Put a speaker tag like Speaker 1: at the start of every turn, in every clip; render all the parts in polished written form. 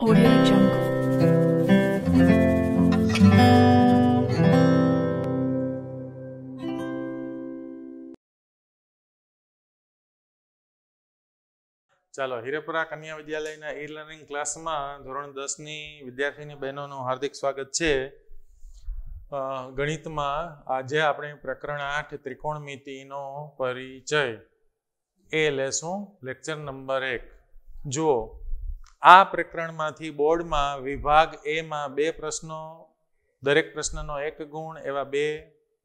Speaker 1: Audio Jungle.
Speaker 2: ચાલો હીરેપુરા કન્યા વિદ્યાલયના ઈ લર્નિંગ ક્લાસમાં ધોરણ 10 ની વિદ્યાર્થીની બહેનોનું હાર્દિક સ્વાગત છે. ગણિતમાં આજે આપણે પ્રકરણ 8 ત્રિકોણમિતિનો પરિચય એ લેશું, લેક્ચર નંબર 1. જુઓ, આ પ્રકરણમાંથી બોર્ડમાં વિભાગ એ માં 2 પ્રશ્નો, દરેક પ્રશ્નનો 1 ગુણ, એવા 2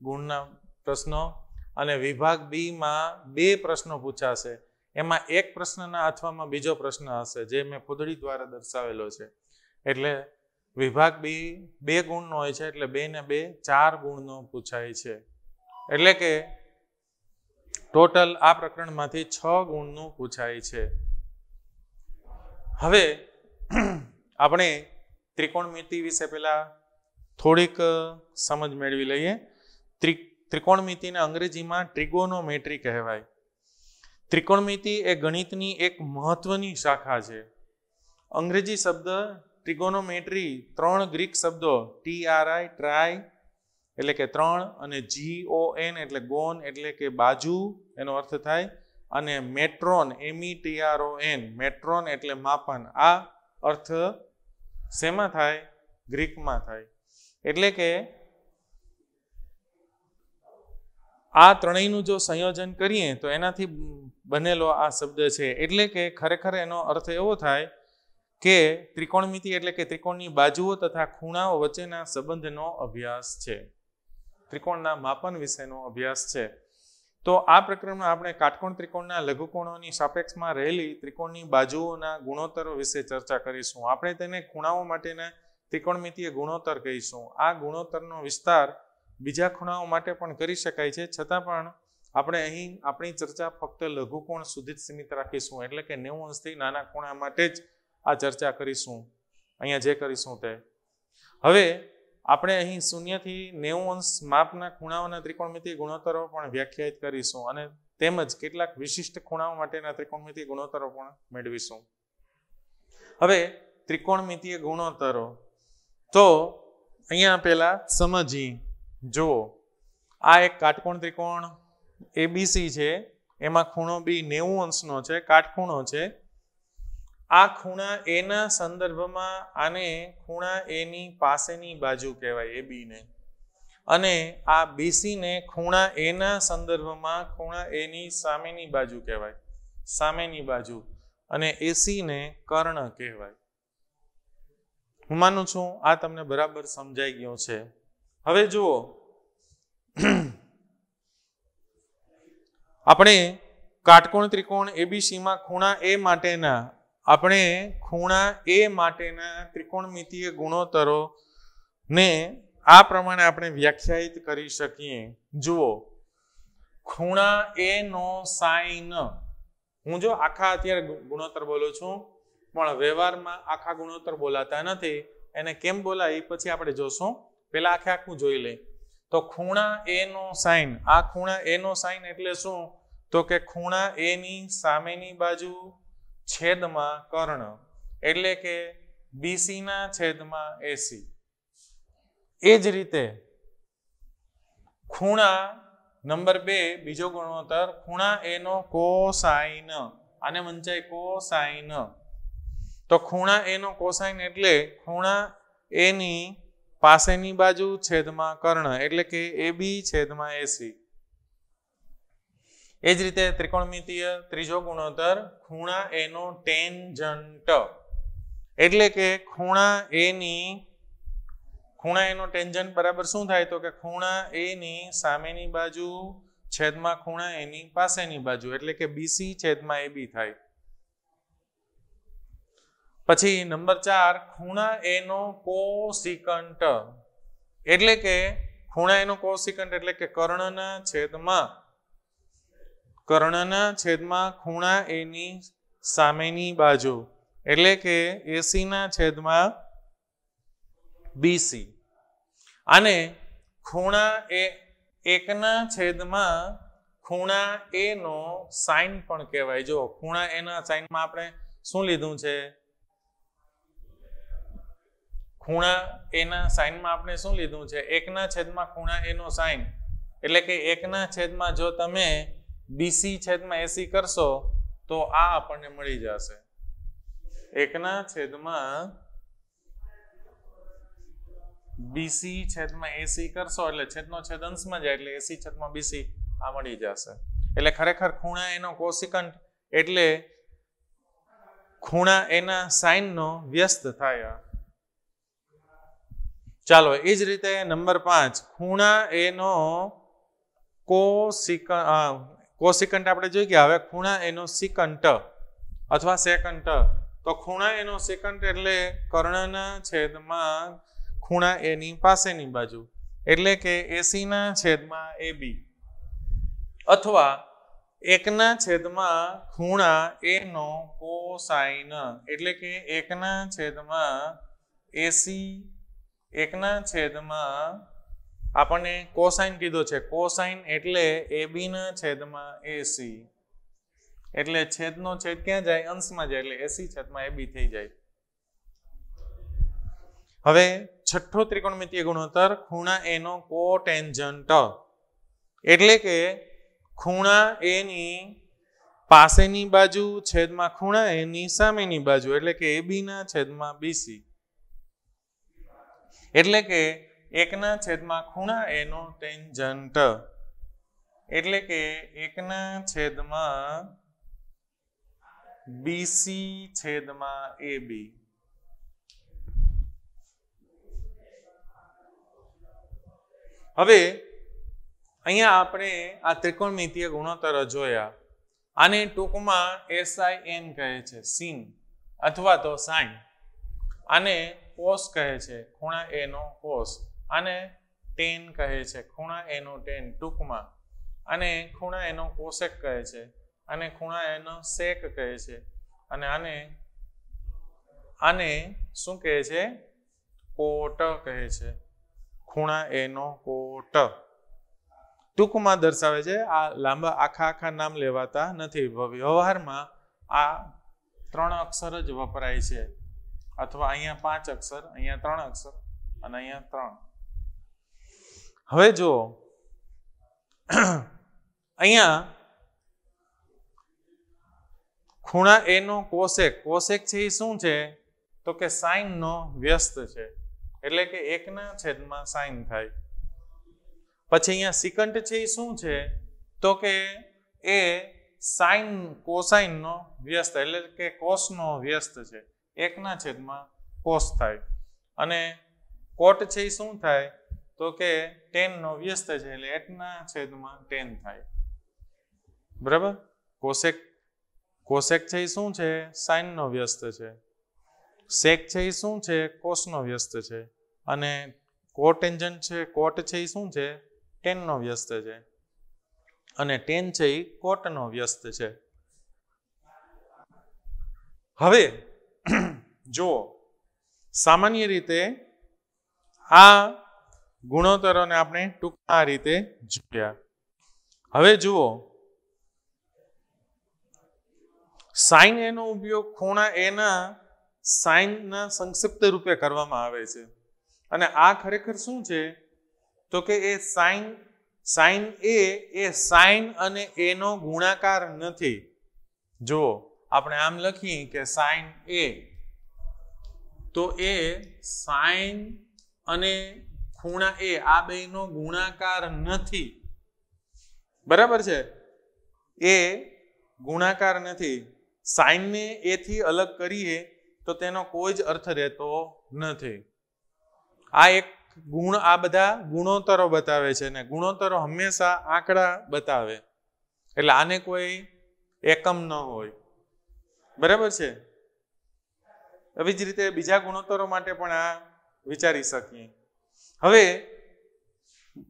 Speaker 2: ગુણના પ્રશ્નો, અને વિભાગ બી માં 2 પ્રશ્નો પૂછાશે. એમાં એક પ્રશ્નના અથવામાં બીજો પ્રશ્ન હશે, જે મેં ફૂદડી દ્વારા દર્શાવેલો છે. એટલે વિભાગ બી 2 ગુણનો હોય છે, એટલે 2 ને 2 4 ગુણનો પૂછાય છે. એટલે કે ટોટલ આ પ્રકરણમાંથી 6 ગુણનું પૂછાય છે. હવે આપણે ત્રિકોણમિતિ વિશે પહેલા થોડીક સમજ મેળવી લઈએ. ત્રિકોણમિતિને અંગ્રેજીમાં ટ્રિગોનોમેટ્રી કહેવાય. ત્રિકોણમિતિ એ ગણિતની એક મહત્વની શાખા છે. અંગ્રેજી શબ્દ ટ્રિગોનોમેટ્રી 3 ગ્રીક શબ્દો TRI ટ્રાય એટલે કે 3, અને GON એટલે ગોન એટલે કે બાજુ એનો અર્થ થાય, અને મેટ્રોન METRON મેટ્રોન એટલે માપન, આ અર્થ શેમાં થાય? ગ્રીકમાં થાય. એટલે કે આ ત્રણેયનું જો સંયોજન કરીએ તો એનાથી બનેલો આ શબ્દ છે. એટલે કે ખરેખર એનો અર્થ એવો થાય કે ત્રિકોણમિતિ એટલે કે ત્રિકોણની બાજુઓ તથા ખૂણાઓ વચ્ચેના સંબંધનો અભ્યાસ છે, ત્રિકોણના માપન વિશેનો અભ્યાસ છે. તો આ પ્રકરણમાં આપણે કાટકોણ ત્રિકોણના લઘુકોણોની સાપેક્ષમાં રહેલી ત્રિકોણની બાજુઓના ગુણોત્તરો વિશે ચર્ચા કરીશું. આપણે તેને ખૂણાઓ માટેના ત્રિકોણમિતિય ગુણોત્તર કહીશું. આ ગુણોત્તરનો વિસ્તાર બીજા ખૂણાઓ માટે પણ કરી શકાય છે, છતાં પણ આપણે અહીં આપણી ચર્ચા ફક્ત લઘુકોણ સુધી જ સીમિત રાખીશું. એટલે કે 90 અંશથી નાના ખૂણા માટે જ આ ચર્ચા કરીશું, અહીંયા જે કરીશું તે. હવે આપણે અહીં 0 થી 90 અંશ માપના ખૂણાઓના ત્રિકોણમિતિય ગુણોત્તરો પણ વ્યાખ્યાયિત કરીશું, અને તેમજ કેટલાક વિશિષ્ટ ખૂણાઓ માટેના ત્રિકોણમિતિય ગુણોત્તરો પણ મેળવીશું. હવે ત્રિકોણમિતિય ગુણોત્તરો તો અહીંયા પહેલા સમજી. જુઓ, આ એક કાટકોણ ત્રિકોણ ABC છે, એમાં ખૂણો B 90 અંશનો છે, કાટખૂણો છે. આ ખૂણા A ના સંદર્ભમાં આને ખૂણા A ની પાસેની બાજુ કહેવાય, AB ને, અને આ BC ને ખૂણા A ના સંદર્ભમાં ખૂણા A ની સામેની બાજુ કહેવાય, સામેની બાજુ, અને AC ને કર્ણ કહેવાય. હું માનું છું આ તમને બરાબર સમજાઈ ગયું છે. હવે જુઓ, આપણે કાટકોણ ત્રિકોણ ABC માં ખૂણા A માટેના ત્રિકોણમિતિય ગુણોત્તરો ને આ પ્રમાણે આપણે વ્યાખ્યાયિત કરી શકીએ. જુઓ, ખૂણા A નો સાઈન, હું જો આખા અત્યારે ગુણોત્તર બોલું છું, પણ વ્યવહારમાં આખા ગુણોત્તર બોલાતા નથી. એને કેમ બોલાય એ પછી આપણે જોશું. પેલા આખું જોઈ લે. તો ખૂણા A નો સાઈન, આ ખૂણા A નો સાઈન એટલે શું? તો કે ખૂણા A ની સામેની બાજુ છેદમાં કર્ણ, એટલે કે BC ના છેદમાં AC. એ જ રીતે ખૂણા નંબર 2 બીજો ગુણોત્તર, ખૂણા A નો કોસાઈન, આને વંચાય કોસાઈન. તો ખૂણા A નો કોસાઈન એટલે ખૂણા A ની પાસેની બાજુ છેદમાં કર્ણ, એટલે કે AB છેદમાં AC. એ જ રીતે ત્રિકોણમિતિય ત્રીજો ગુણોત્તર, ખૂણા A નો ટેન્જન્ટ, એટલે કે ખૂણા A નો ટેન્જન્ટ બરાબર શું થાય? તો કે ખૂણા A ની સામેની બાજુ છેદમાં ખૂણા A ની પાસેની બાજુ, એટલે કે BC છેદમાં AB થાય. પછી નંબર 4, ખૂણા A નો કોસિકન્ટ, એટલે કે ખૂણા A નો કોસિકન્ટ એટલે કે કર્ણના છેદમાં ખૂણા A ની સામેની બાજુ, એટલે કે AC ના છેદમાં BC. અને ખૂણા એકના છેદમાં ખૂણા A નો સાઈન પણ કહેવાય. જો ખૂણા A ના સાઈનમાં આપણે શું લીધું છે? ખૂણા એના સાઇનમાં આપણે શું લીધું છે? 1/, ખૂણા એનો સાઇન, એટલે કે 1/, જો તમે BC/AC કરશો તો આ આપણને મળી જશે. 1/, BC/AC કરશો એટલે છેદનો છેદ અંશમાં જાય એટલે AC/BC આ મળી જશે. એટલે ખરેખર ખૂણા એનો કોસિકન્ટ એટલે ખૂણા એના સાઇનનો વ્યસ્ત થાય. ચાલો એ જ રીતે નંબર 5 ખૂણા એનો કોસિકન્ટ આપણે જોઈ ગયા. હવે ખૂણા એનો સિકન્ટ અથવા સેકન્ટ. તો ખૂણા એનો સેકન્ટ એટલે કર્ણના છેદમાં ખૂણા એની પાસેની બાજુ, એટલે કે AC/AB, અથવા 1/, ખૂણા એનો કોસાઇન, એટલે કે 1/AC, 1/, આપણને કોસાઇન કીધો છે. કોસાઇન એટલે AB/AC, એટલે છેદનો છેદ ક્યાં જાય? અંશમાં જાય, એટલે AC/AB થઈ જાય. હવે છઠ્ઠો ત્રિકોણમિતીય ગુણોત્તર ખૂણા એનો કોટેન્જન્ટ, એટલે કે ખૂણા એની પાસેની બાજુ છેદમાં ખૂણા એની સામેની બાજુ, એટલે કે AB/BC, એટલે કે 1/, ખૂણા એનો ટેન્જન્ટ, એટલે કે 1/, BC/AB. હવે અહીંયા આપણે આ ત્રિકોણમિતીય ગુણોત્તર જોયા. આને ટૂંકમાં SIN કહે છે, સિન અથવા તો સાઇન. આને કોસ કહે છે, ખૂણા એનો કોસ. આને ટેન કહે છે, ખૂણા એનો ટેન ટૂંકમાં. આને ખૂણા એનો કોસેક કહે છે, આને ખૂણા એનો સેક કહે છે, અને આને શું કહે છે? કોટ કહે છે, ખૂણા એનો કોટ. ટૂંકમાં દર્શાવે છે. આ લાંબા આખા નામ લેવાતા નથી. વ્યવહારમાં આ 3 અક્ષર જ વપરાય છે, અથવા અહીંયા 5 અક્ષર, અહીંયા 3 અક્ષર અને અહીંયા 3. હવે જો અહીંયા ખૂણા એનો કોસેક, કોસેક છે એ શું છે? તો કે સાઇનનો વ્યસ્ત છે, એટલે કે 1/, સાઇન થાય. પછી અહીંયા સિકન્ટ છે એ શું છે? તો કે એ સાઇન કોસાઇનનો વ્યસ્ત, એટલે કે કોસનો વ્યસ્ત છે, 1/, કોસ થાય. અને કોટ છે એ શું થાય? તો કે ટેનનો વ્યસ્ત છે, એટલે 1/10 થાય. બરાબર? કોસેક છે એ શું છે? સાઇનનો વ્યસ્ત છે. સેક છે એ શું છે? કોસનો વ્યસ્ત છે. અને કોટેન્જન્ટ છે, કોટ છે એ શું છે? ટેનનો વ્યસ્ત છે. અને ટેન છે એ કોટનો વ્યસ્ત છે. હવે જુઓ, સામાન્ય રીતે આ ગુણોત્તરોને આપણે ટૂંકમાં આ રીતે જોયા. હવે જુઓ, સાઇન એનો ઉપયોગ ખૂણા એના સાઇનના સંક્ષિપ્ત રૂપે કરવામાં આવે છે. અને આ ખરેખર શું છે? તો કે એ સાઇન એ સાઇન અને એનો ગુણાકાર નથી. જો આપણે આમ લખીએ કે સાઇન એ, તો એ સાઇન અને ખૂણા એ આ બેનો ગુણાકાર નથી. બરાબર છે? એ ગુણાકાર નથી. સાઇનને એથી અલગ કરીએ તો તેનો કોઈ જ અર્થ રહેતો નથી. આ એક ગુણ, આ બધા ગુણોત્તરો બતાવે છે, ને ગુણોત્તરો હંમેશા આંકડા બતાવે, એટલે આને કોઈ એકમ ન હોય. બરાબર છે? એવી જ રીતે બીજા ગુણોત્તરો માટે પણ આ વિચારી શકીએ. હવે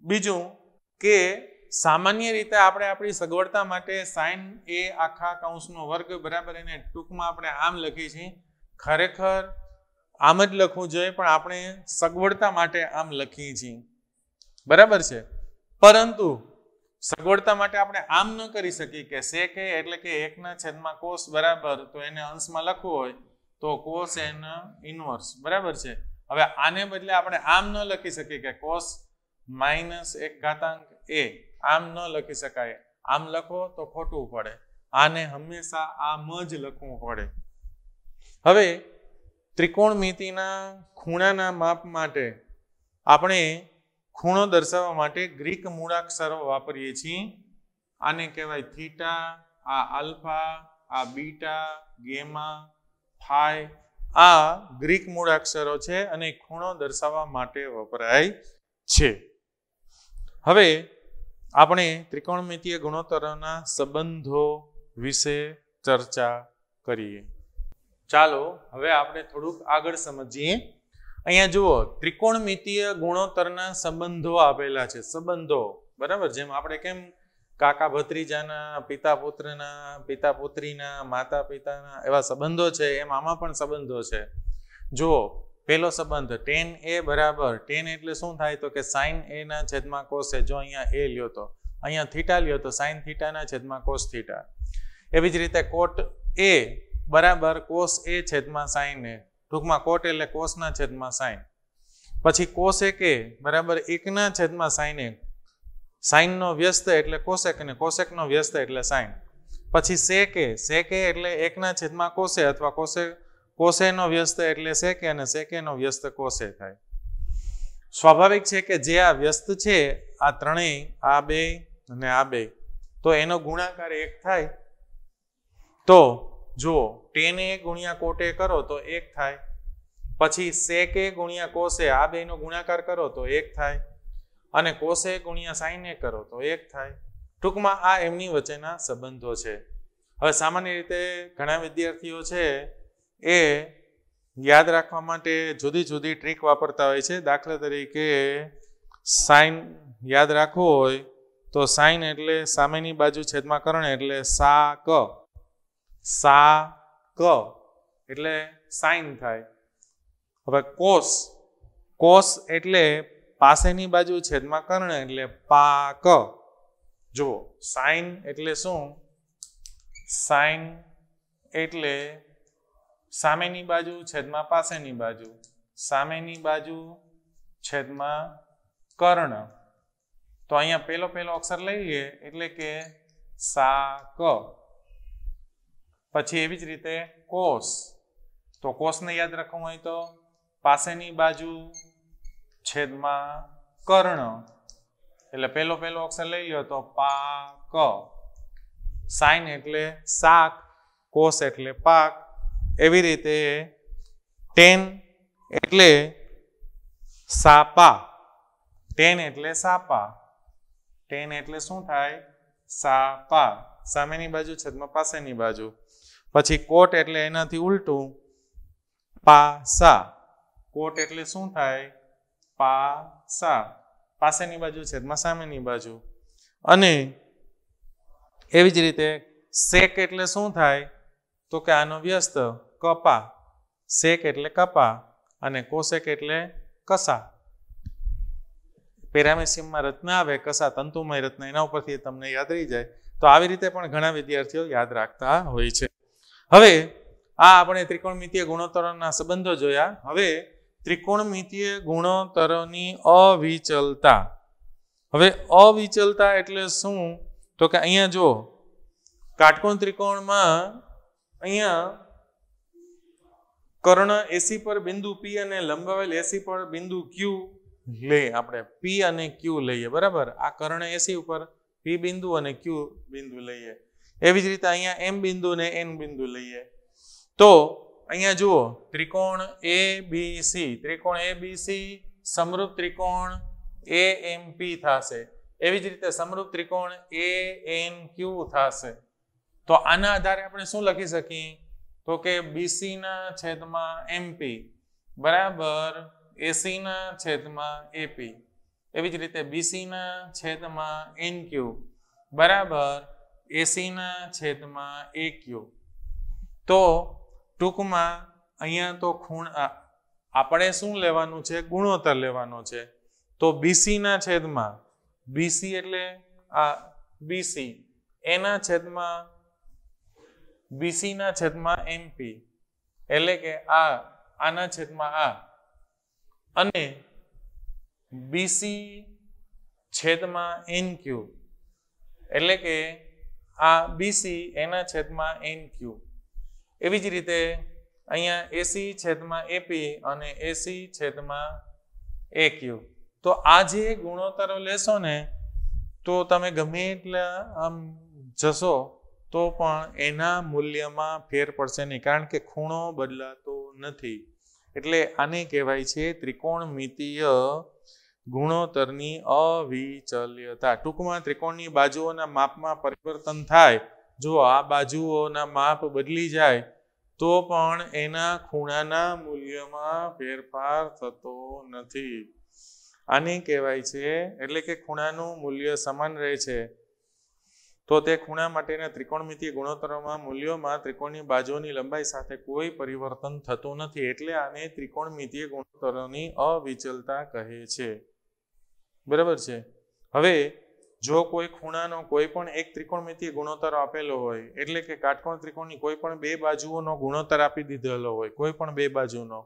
Speaker 2: બીજું કે સામાન્ય રીતે આપણે આપણી સગવડતા માટે સાઇન એ આખા કૌંસનો વર્ગ બરાબર એને ટૂંકમાં આપણે આમ લખીએ છીએ. ખરેખર આમ જ લખવું જોઈએ, પણ આપણે સગવડતા માટે આમ લખીએ છીએ. બરાબર છે? પરંતુ સગવડતા માટે આપણે આમ ન કરી શકીએ કે સેક એ એટલે કે 1/, કોસ બરાબર, તો એને અંશમાં લખવું હોય તો કોસ એન ઇનવર્સ. બરાબર છે? હવે આને બદલે આપણે આમ ન લખી શકીએ કે cos -1 આમ ન લખી શકાય. આમ લખો તો ખોટું પડે. આને હંમેશા આમ જ લખવું પડે. હવે ત્રિકોણમિતિના ખૂણાના માપ માટે આપણે ખૂણો દર્શાવવા માટે ગ્રીક મૂળાક્ષરો વાપરીએ છીએ. આને કહેવાય થીટા, આ આલ્ફા, આ બીટા, ગેમા, ફાઈ. આ ગ્રીક મૂળાક્ષરો છે અને ખૂણો દર્શાવવા માટે વપરાય છે. હવે આપણે ત્રિકોણમિતીય ગુણોત્તરોના સંબંધો વિશે ચર્ચા કરીએ. ચાલો હવે આપણે થોડુંક આગળ સમજીએ. અહીંયા જુઓ, ત્રિકોણમિતીય ગુણોત્તરના સંબંધો આપેલા છે. સંબંધો, બરાબર, જેમ આપણે કેમ કાકા ભત્રીજાના, પિતા પુત્રના, પિતા પુત્રીના, માતા પિતાના એવા સંબંધો છે, એમ આમાં પણ સંબંધો છે. જુઓ, પહેલો સંબંધ tan a બરાબર, tan એટલે શું થાય તો કે sin a ના છેદમાં cos a. જો અહીંયા a લ્યો તો અહીંયા થીટા લ્યો તો sin થીટા ના છેદમાં cos થીટા. એવી જ રીતે cot a બરાબર cos a છેદમાં sin a. ટૂંકમાં cot એટલે cos ના છેદમાં sin. પછી cos a બરાબર 1 ના છેદમાં sin a. sin નો વ્યસ્ત એટલે cosec અને cosec નો વ્યસ્ત એટલે sin. પછી sec a એટલે 1 ના છેદમાં cos a અથવા cos a નો વ્યસ્ત એટલે sec a અને sec a નો વ્યસ્ત cos a થાય. સ્વાભાવિક છે કે જે આ વ્યસ્ત છે, આ ત્રણેય, આ બે અને આ બે, તો એનો ગુણાકાર 1 થાય. તો જુઓ, tan a ગુણ્યા cot a કરો તો 1 થાય. પછી sec a ગુણ્યા cos a, આ બેનો ગુણાકાર કરો તો 1 થાય. અને cos a ગુણ્યા sin a કરો તો 1 થાય. ટૂંકમાં આ એમની વચ્ચેના સંબંધો છે. હવે સામાન્ય રીતે ઘણા વિદ્યાર્થીઓ છે એ યાદ રાખવા માટે જુદી જુદી ટ્રીક વાપરતા હોય છે. દાખલા તરીકે sin યાદ રાખવો હોય તો sin એટલે સામેની બાજુ છેદમાં કર્ણ એટલે સા ક એટલે sin થાય. હવે cos એટલે પાસેની બાજુ છેદમાં કર્ણ એટલે પા ક. જુઓ, sin એટલે શું? sin એટલે સામેની બાજુ છેદમાં પાસેની બાજુ, સામેની બાજુ છેદમાં કર્ણ. તો અહીંયા પહેલો અક્ષર લઈએ એટલે કે સા ક. પછી એવી જ રીતે cos, તો cos ને યાદ રાખવું હોય તો પાસેની બાજુ છેદમાં કર્ણ એટલે પહેલો અક્ષર લઈ લ્યો તો પા ક. sin એટલે શાક, cos એટલે પાક. એવી રીતે tan એટલે સાપા, tan એટલે સાપા, tan એટલે શું થાય? સાપા, સામેની બાજુ છેદમાં પાસેની બાજુ. પછી cot એટલે એનાથી ઉલટું પાસા, cot એટલે શું થાય? પાસા, પાસેની બાજુ છેદમાં સામેની બાજુ. અને એવી જ રીતે sec એટલે શું થાય તો કે આનો વ્યસ્ત કપા, sec એટલે કપા અને cosec એટલે કસા. પેરામેસિયમમાં રચના આવે કસા, તંતુમય રચના, એના ઉપરથી તમને યાદ રહી જાય. તો આવી રીતે પણ ઘણા વિદ્યાર્થીઓ યાદ રાખતા હોય છે. હવે આ આપણે ત્રિકોણમિતીય ગુણોત્તરોના સંબંધો જોયા. હવે ત્રિકોણમિતીય ગુણોત્તરોની અવિચલતા. હવે અવિચલતા એટલે શું તો કે અહીંયા જો કાટકોણ ત્રિકોણમાં અહીંયા કર્ણ AC પર બિંદુ P અને લંબાવેલ AC પર બિંદુ Q લે. આપણે P અને Q લઈએ, બરાબર. આ કર્ણ AC ઉપર P બિંદુ અને Q બિંદુ લઈએ. એવી જ રીતે અહીંયા M બિંદુ ને N બિંદુ લઈએ. તો અહીંયા જુઓ, ત્રિકોણ ABC, ત્રિકોણ ABC સમરૂપ ત્રિકોણ AMP થશે. એવી જ રીતે સમરૂપ ત્રિકોણ ANQ થશે. તો આના આધારે આપણે શું લખી શકીએ તો કે BC ના છેદમાં MP બરાબર AC ના છેદમાં AP. એવી જ રીતે BC ના છેદમાં NQ બરાબર AC ના છેદમાં AQ. તો ટૂંકમાં અહીંયા તો આપણે શું લેવાનું છે? ગુણોત્તર લેવાનો છે. તો BC ના છેદમાં, BC એટલે આ BC, એના છેદમાં BC ના છેદમાં MP એટલે કે આના છેદમાં આ. અને બીસી છેદમાં એન ક્યુ, એટલે કે આ બીસી એના છેદમાં એન ક્યુ. એવી જ રીતે અહીંયા એસી છેદમાં એપી અને એસી છેદમાં એ ક્યુ. તો આ જે ગુણોત્તરો લેશો ને તો તમે ગમે એટલા આમ જશો તો પણ એના મૂલ્યમાં ફેર પડશે નહીં, કારણ કે ખૂણો બદલાતો નથી. એટલે આને કહેવાય છે ત્રિકોણમિતીય ગુણોત્તરની અવિચલ્યતા. ટૂંકમાં ત્રિકોણની બાજુઓના માપમાં પરિવર્તન થાય. જો આ બાજુઓના માપ બદલી જાય તો પણ એના ખૂણાના મૂલ્યમાં ફેરફાર થતો નથી. આને કહેવાય છે, એટલે કે ખૂણાનું મૂલ્ય સમાન રહે છે તો તે ખૂણા માટેના ત્રિકોણમિતીય ગુણોત્તરોમાં મૂલ્યોમાં ત્રિકોણની બાજુઓની લંબાઈ સાથે કોઈ પરિવર્તન થતું નથી. એટલે આને ત્રિકોણમિતીય ગુણોત્તરોની અવિચલતા કહે છે. બરાબર છે. હવે જો કોઈ ખૂણાનો કોઈ પણ એક ત્રિકોણમિતીય ગુણોત્તર આપેલો હોય, એટલે કે કાટકોણ ત્રિકોણની કોઈ પણ બે બાજુઓનો ગુણોત્તર આપી દીધેલો હોય, કોઈ પણ બે બાજુનો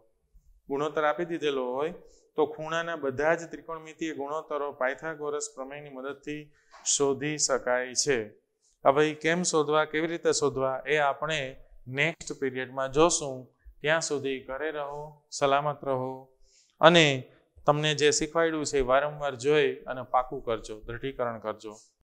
Speaker 2: ગુણોત્તર આપી દીધેલો હોય, તો ખૂણાના બધા જ ત્રિકોણમિતીય ગુણોત્તરો પાયથાગોરસ પ્રમેયની મદદથી શોધી શકાય છે. હવે કેમ શોધવા, કેવી રીતે શોધવા એ આપણે નેક્સ્ટ પીરિયડમાં જોશું. ત્યાં સુધી ઘરે રહો, સલામત રહો અને તમને જે શીખવાડ્યું છે વારંવાર જોઈ અને પાકું કરજો, દૃઢીકરણ કરજો.